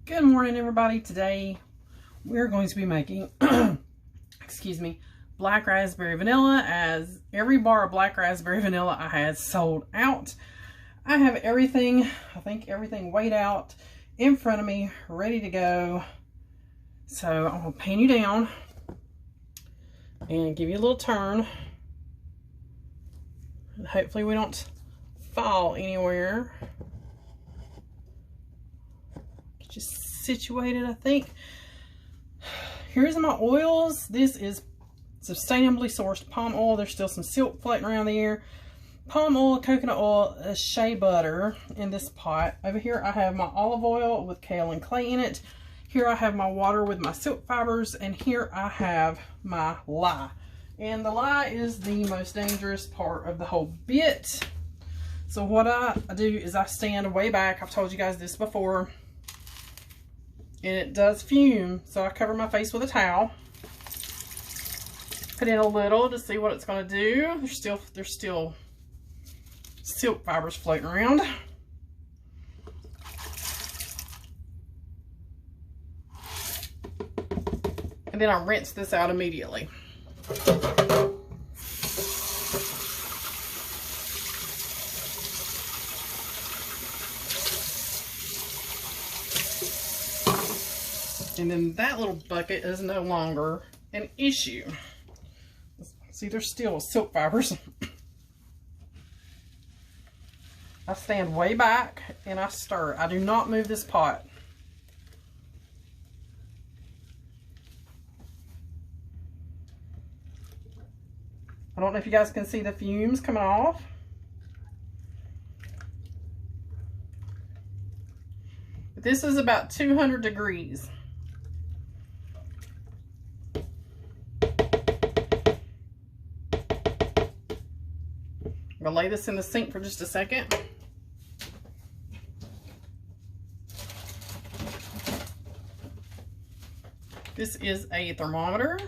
Good morning, everybody. Today we're going to be making excuse me, black raspberry vanilla, as every bar of black raspberry vanilla I had sold out. I have everything, I think everything weighed out in front of me, ready to go. So I'm going to pan you down and give you a little turn. Hopefully we don't fall anywhere. Just situated, I think. Here's my oils. This is sustainably sourced palm oil. There's still some silk floating around the air. Palm oil, coconut oil, shea butter in this pot. Over here I have my olive oil with kale and clay in it. Here I have my water with my silk fibers, and here I have my lye. And the lye is the most dangerous part of the whole bit. So what I do is I stand way back. I've told you guys this before. And it does fume, so I cover my face with a towel. Put in a little to see what it's going to do. There's still silk fibers floating around. And then I rinse this out immediately. And then that little bucket is no longer an issue. See, there's still silk fibers. I stand way back and I stir. I do not move this pot. I don't know if you guys can see the fumes coming off. But this is about 200 degrees. I'm gonna lay this in the sink for just a second. This is a thermometer.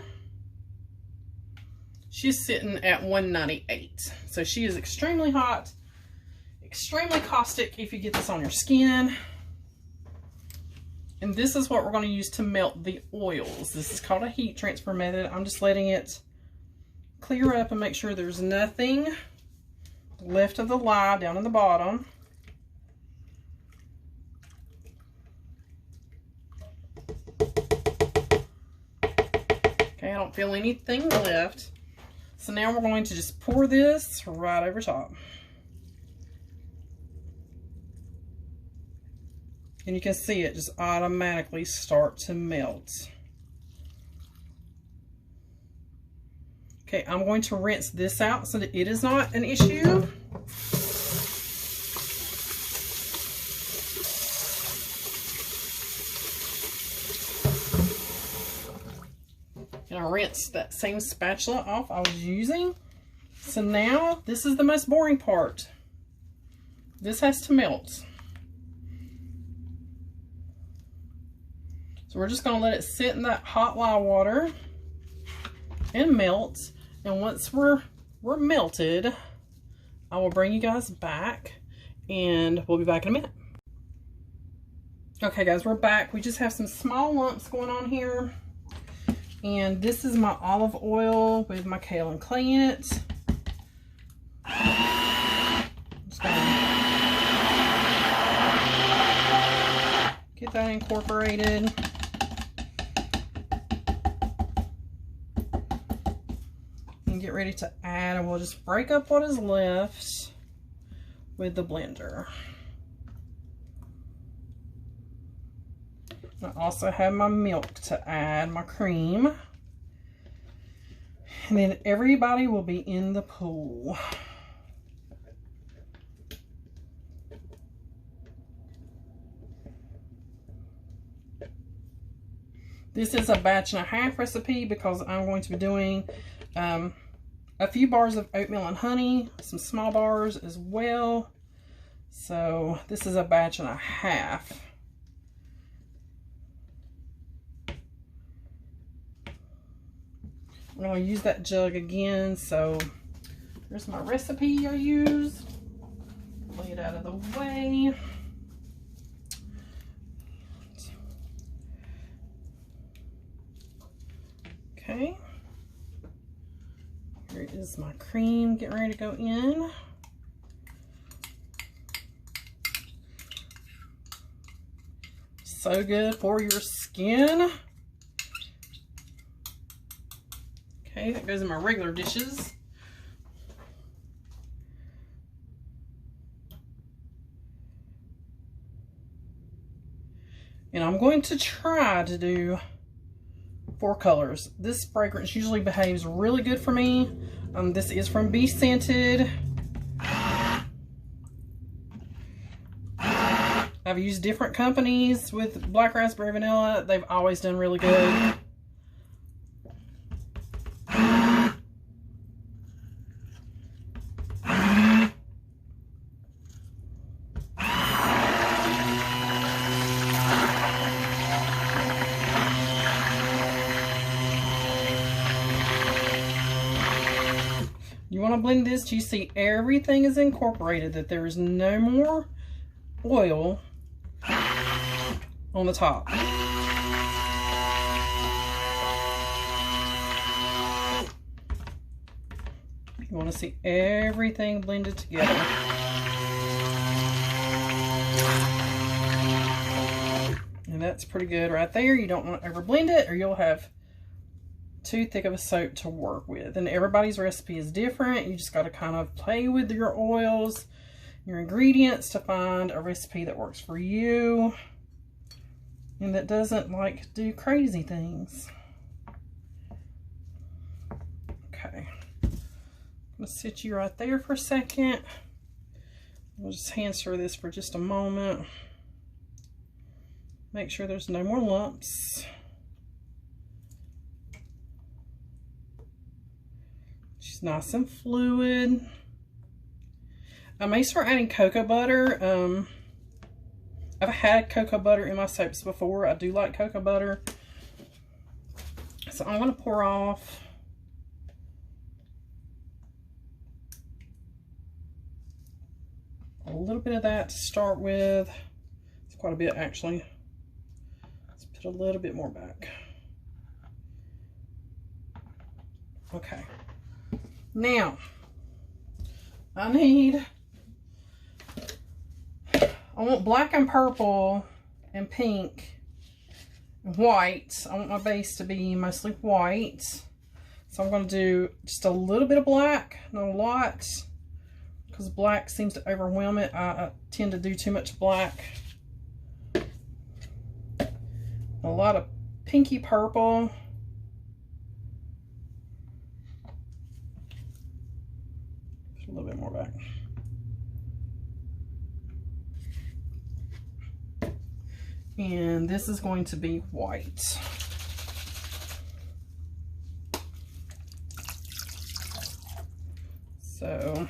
She's sitting at 198. So she is extremely hot, extremely caustic if you get this on your skin. And this is what we're going to use to melt the oils. This is called a heat transfer method. I'm just letting it clear up and make sure there's nothing left of the lye down in the bottom. Okay, I don't feel anything left. So now we're going to just pour this right over top. And you can see it just automatically start to melt. Okay, I'm going to rinse this out so that it is not an issue. And I rinsed that same spatula off I was using. So now this is the most boring part. This has to melt. So we're just going to let it sit in that hot lye water and melt. And once we're melted, I will bring you guys back and we'll be back in a minute. Okay guys, we're back. We just have some small lumps going on here. And this is my olive oil with my kale and clay in it. Just gonna get that incorporated. Get ready to add, and we'll just break up what is left with the blender. I also have my milk to add, my cream, and then everybody will be in the pool. This is a batch and a half recipe because I'm going to be doing a few bars of oatmeal and honey, some small bars as well. So this is a batch and a half. I'm going to use that jug again. So here's my recipe I use. Lay it out of the way. Okay. Here is my cream getting ready to go in. So good for your skin. Okay, that goes in my regular dishes. And I'm going to try to do 4 colors. This fragrance usually behaves really good for me. This is from Be Scented. I've used different companies with Black Raspberry Vanilla. They've always done really good. You want to blend this till you see everything is incorporated, that there is no more oil on the top. You want to see everything blended together. And that's pretty good right there. You don't want to over blend it or you'll have too thick of a soap to work with. And everybody's recipe is different. You just got to kind of play with your oils, your ingredients to find a recipe that works for you and that doesn't like do crazy things. Okay, I'm gonna sit you right there for a second. We'll just hand stir this for just a moment. Make sure there's no more lumps. She's nice and fluid. I may start adding cocoa butter. I've had cocoa butter in my soaps before. I do like cocoa butter. So I'm going to pour off a little bit of that to start with. It's quite a bit actually. Let's put a little bit more back. Okay. Now, I want black and purple and pink and white. I want my base to be mostly white. So I'm going to do just a little bit of black, not a lot, because black seems to overwhelm it. I tend to do too much black. A lot of pinky purple. A little bit more back. And this is going to be white. So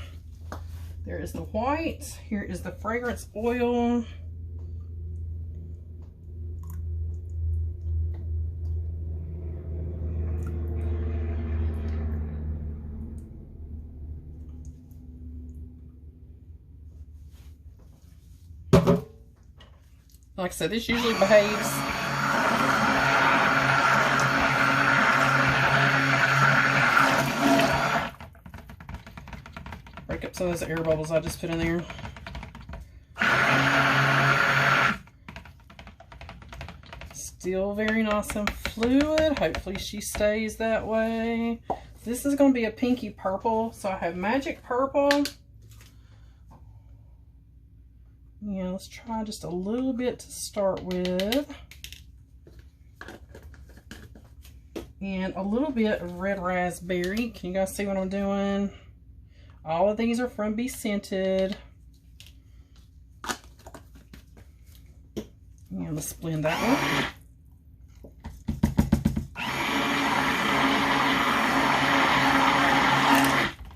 there is the white. Here is the fragrance oil. Like I said, this usually behaves. Break up some of those air bubbles I just put in there. Still very nice and fluid. Hopefully she stays that way. This is going to be a pinky purple. So I have magic purple. Yeah, let's try just a little bit to start with. And a little bit of red raspberry. Can you guys see what I'm doing? All of these are from Be Scented. Yeah, let's blend that one.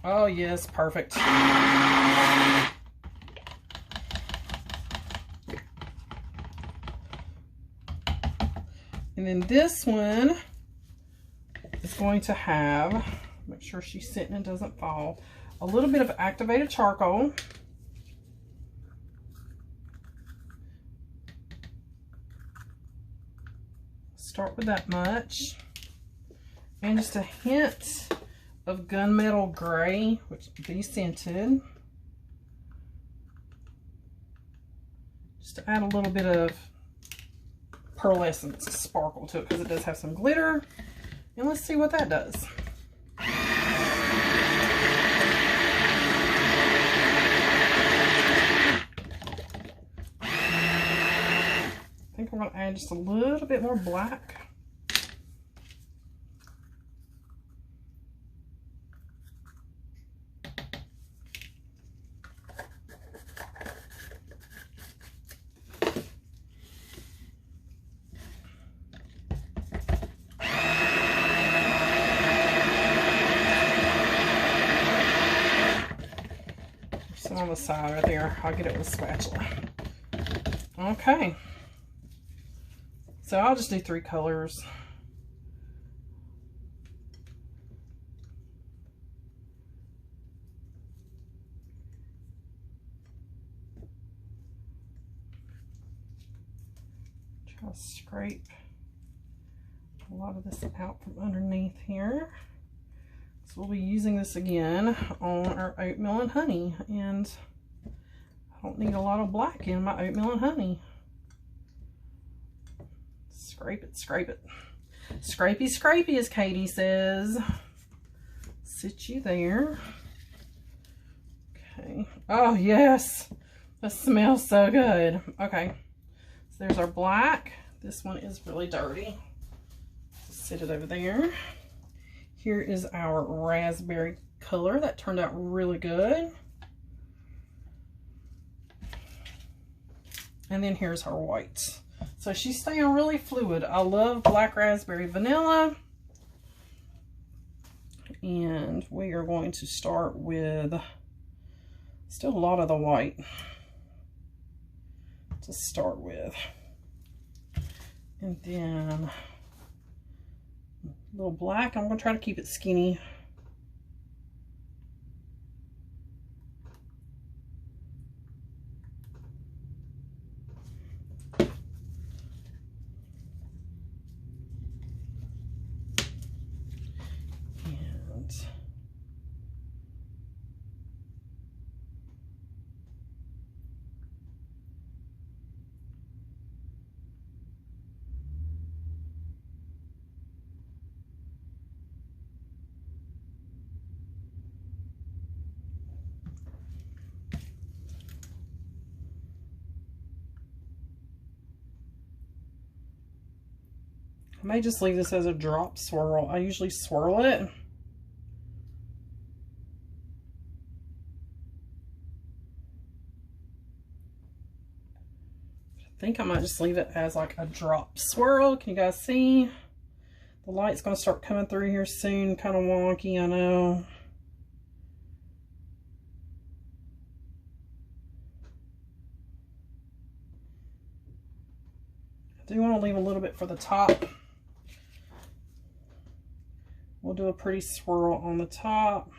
Oh yes, perfect. And then this one is going to have, make sure she's sitting and doesn't fall, a little bit of activated charcoal. Start with that much. And just a hint of gunmetal gray, which will be scented. Just to add a little bit of pearlescence sparkle to it, because it does have some glitter. And let's see what that does. I think I'm going to add just a little bit more black. Some on the side right there. I'll get it with a spatula. Okay. So I'll just do 3 colors. Try to scrape a lot of this out from underneath here. So we'll be using this again on our Oatmeal and Honey, and I don't need a lot of black in my Oatmeal and Honey. Scrape it, scrape it. Scrapey, scrapey, as Katie says. Sit you there. Okay. Oh, yes. That smells so good. Okay. So there's our black. This one is really dirty. Sit it over there. Here is our raspberry color. That turned out really good. And then here's her white. So she's staying really fluid. I love black raspberry vanilla. And we are going to start with still a lot of the white to start with. And then a little black. I'm going to try to keep it skinny. I may just leave this as a drop swirl. I usually swirl it. I think I might just leave it as like a drop swirl. Can you guys see? The light's going to start coming through here soon. Kind of wonky, I know. I do want to leave a little bit for the top. We'll do a pretty swirl on the top.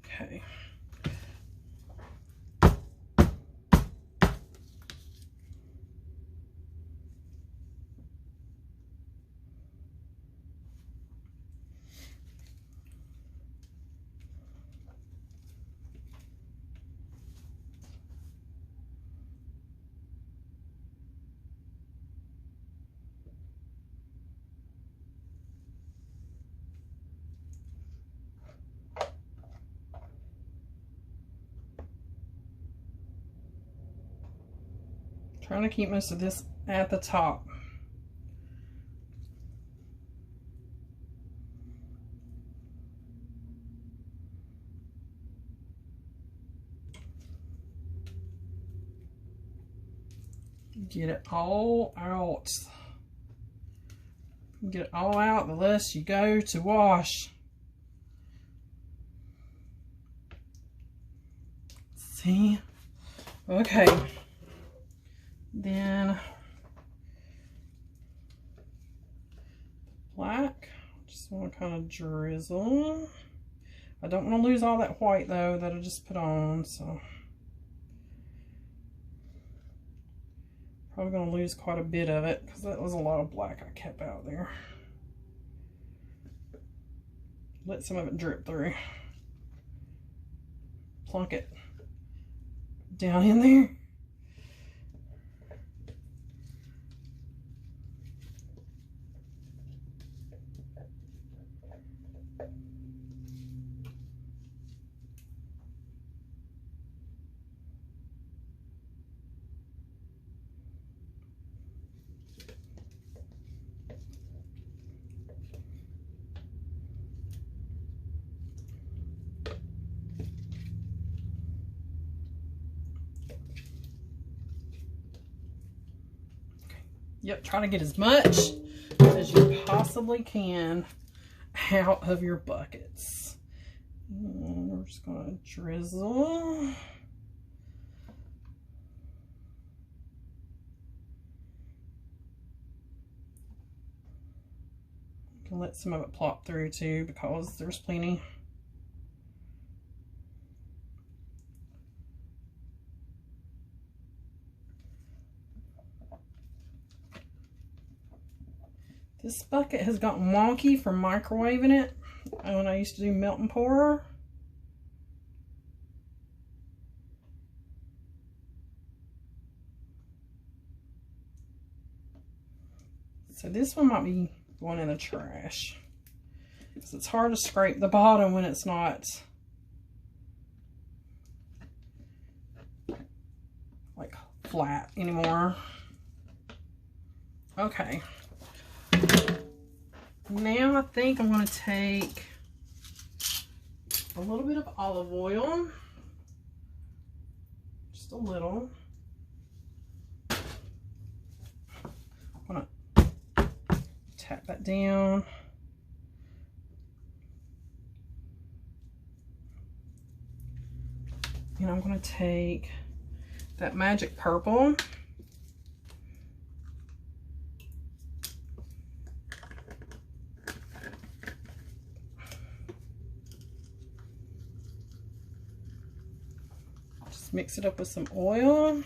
Okay. Trying to keep most of this at the top. Get it all out. Get it all out the less you go to wash. See? Okay. Then black. Just want to kind of drizzle. I don't want to lose all that white though that I just put on, so probably going to lose quite a bit of it because that was a lot of black I kept out there. Let some of it drip through. Plunk it down in there. Yep, try to get as much as you possibly can out of your buckets. And we're just going to drizzle. You can let some of it plop through too because there's plenty. This bucket has gotten wonky from microwaving it when I used to do melt and pour. So this one might be going in the trash because it's hard to scrape the bottom when it's not like flat anymore. Okay. Now I think I'm going to take a little bit of olive oil, just a little. I'm going to tap that down. And I'm going to take that magic purple. Mix it up with some oil.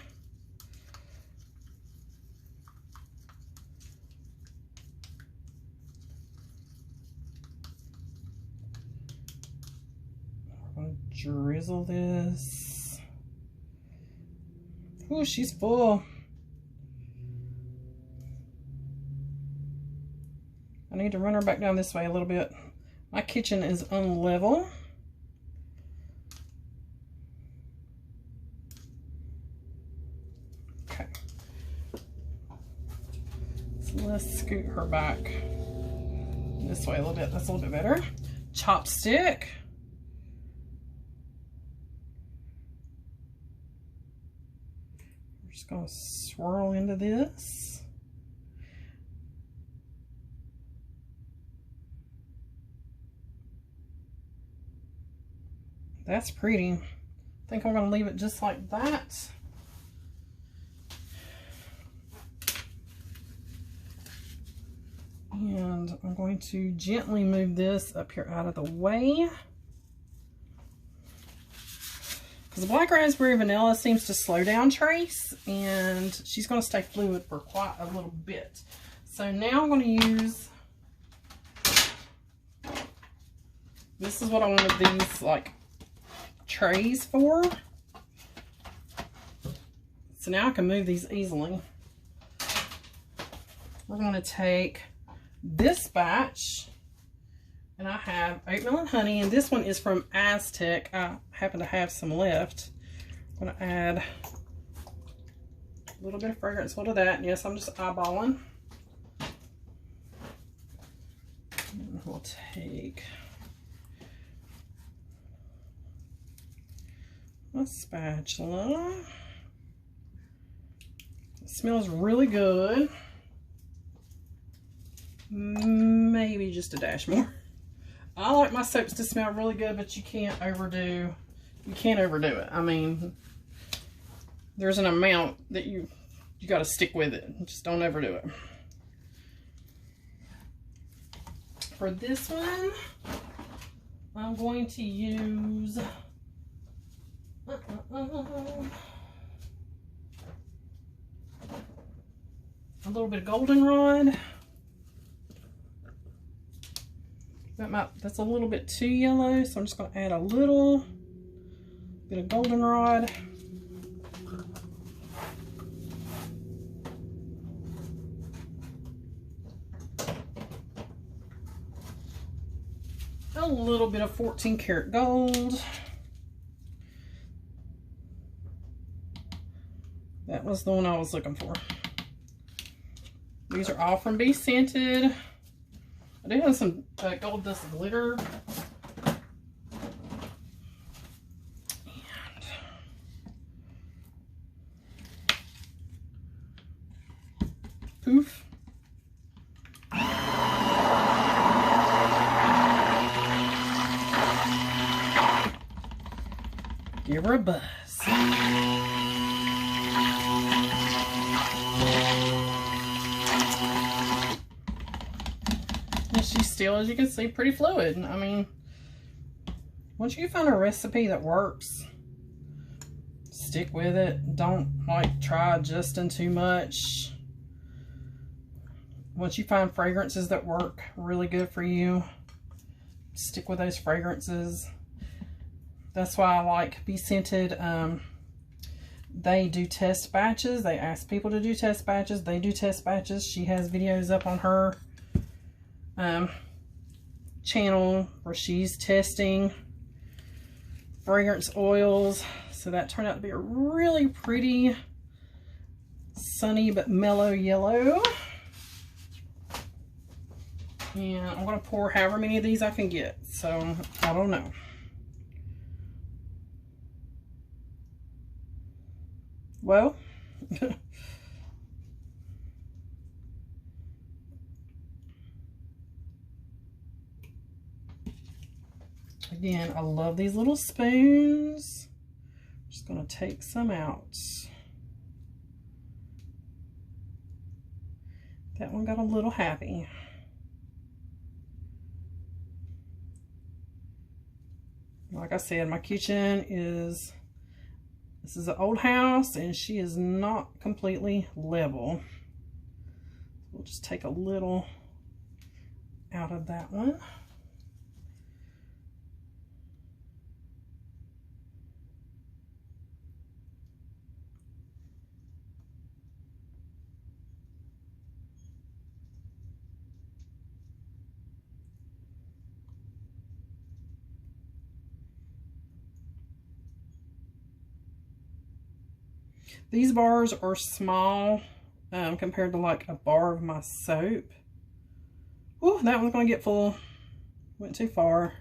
We're going to drizzle this. Oh, she's full. I need to run her back down this way a little bit. My kitchen is unlevel. Let's scoot her back this way a little bit. That's a little bit better. Chopstick. We're just going to swirl into this. That's pretty. I think I'm going to leave it just like that. And I'm going to gently move this up here out of the way. Because the black raspberry vanilla seems to slow down Trace, and she's going to stay fluid for quite a little bit. So now I'm going to use, this is what I wanted these like trays for. So now I can move these easily. We're going to take this batch, and I have Oatmeal Honey, and this one is from Aztec. I happen to have some left. I'm going to add a little bit of fragrance oil to that. And yes, I'm just eyeballing. And we'll take my spatula. It smells really good. Maybe just a dash more. I like my soaps to smell really good, but you can't overdo You can't overdo it. I mean, there's an amount that you got to stick with it. Just don't overdo it. For this one, I'm going to use a little bit of goldenrod. That's a little bit too yellow, so I'm just going to add a little bit of goldenrod. A little bit of 14 karat gold. That was the one I was looking for. These are all from Be Scented. I do have some gold dust glitter. And poof. Give her a buzz. And she's still, as you can see, pretty fluid. I mean, once you find a recipe that works, stick with it. Don't like try adjusting too much. Once you find fragrances that work really good for you, stick with those fragrances. That's why I like Be Scented. They do test batches. They ask people to do test batches. They do test batches. She has videos up on her channel where she's testing fragrance oils. So that turned out to be a really pretty sunny but mellow yellow. And I'm going to pour however many of these I can get. So I don't know. Well, again, I love these little spoons. I'm just going to take some out. That one got a little happy. Like I said, my kitchen is... This is an old house, and she is not completely level. We'll just take a little out of that one. These bars are small compared to like a bar of my soap. Ooh, that one's going to get full. Went too far.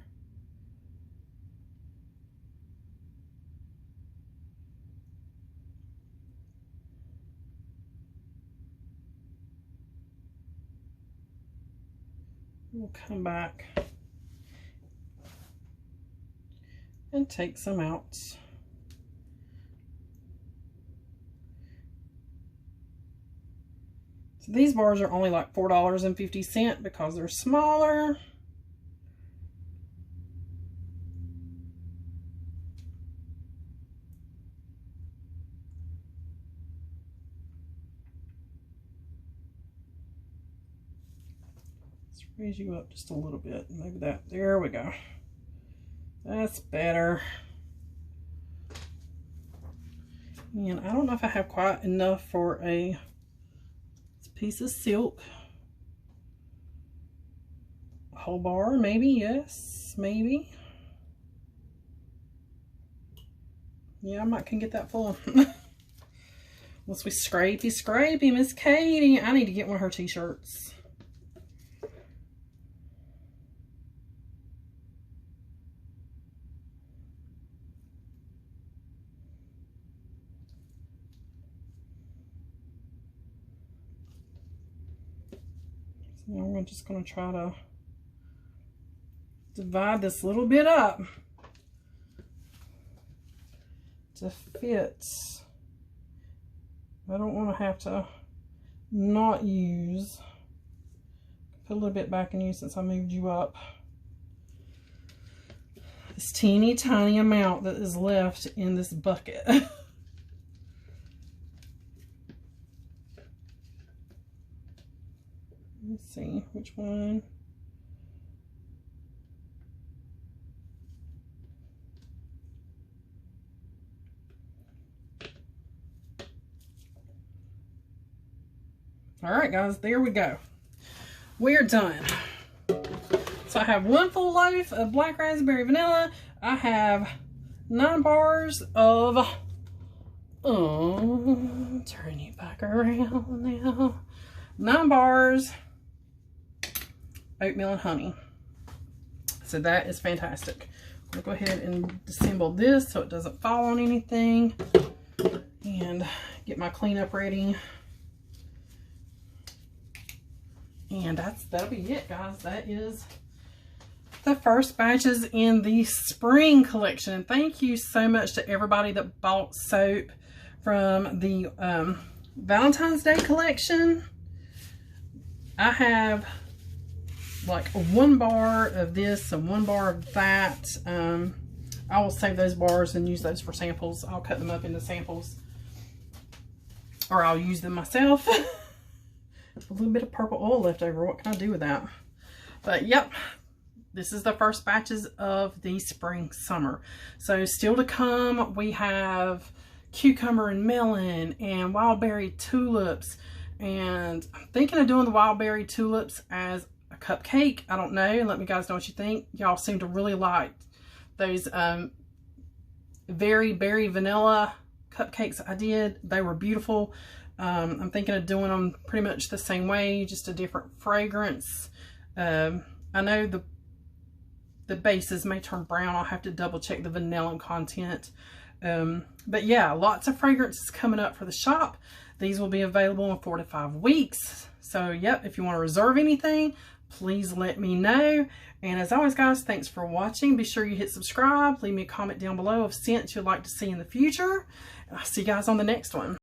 We'll come back and take some out. So these bars are only like $4.50 because they're smaller. Let's raise you up just a little bit. Maybe that. There we go. That's better. And I don't know if I have quite enough for a piece of silk. A whole bar, maybe, yes, maybe. Yeah, I might can get that full. Once we scrapey, Miss Katie. I need to get one of her t-shirts. I'm just going to try to divide this little bit up. to fit. I don't want to have to not use. Put a little bit back in you since I moved you up. This teeny tiny amount that is left in this bucket. Let's see which one. All right, guys, there we go. We're done. So I have 1 full loaf of black raspberry vanilla. I have 9 bars of, turn you back around now. 9 bars oatmeal and honey. So that is fantastic. I'm gonna go ahead and disassemble this so it doesn't fall on anything and get my cleanup ready. And that'll be it, guys. That is the first batches in the spring collection. And thank you so much to everybody that bought soap from the Valentine's Day collection. I have like 1 bar of this and 1 bar of that. I will save those bars and use those for samples. I'll cut them up into samples, or I'll use them myself. A little bit of purple oil left over. What can I do with that? But yep, this is the first batches of the spring summer. So still to come, we have cucumber and melon and wild berry tulips. And I'm thinking of doing the wild berry tulips as a cupcake. I don't know. Let me guys know what you think. Y'all seem to really like those very berry vanilla cupcakes I did. They were beautiful. I'm thinking of doing them pretty much the same way, just a different fragrance. I know the bases may turn brown. I'll have to double check the vanilla content. But yeah, lots of fragrances coming up for the shop. These will be available in 4 to 5 weeks. So yep, if you want to reserve anything, please let me know. And as always, guys, thanks for watching. Be sure you hit subscribe. Leave me a comment down below of scents you'd like to see in the future. And I'll see you guys on the next one.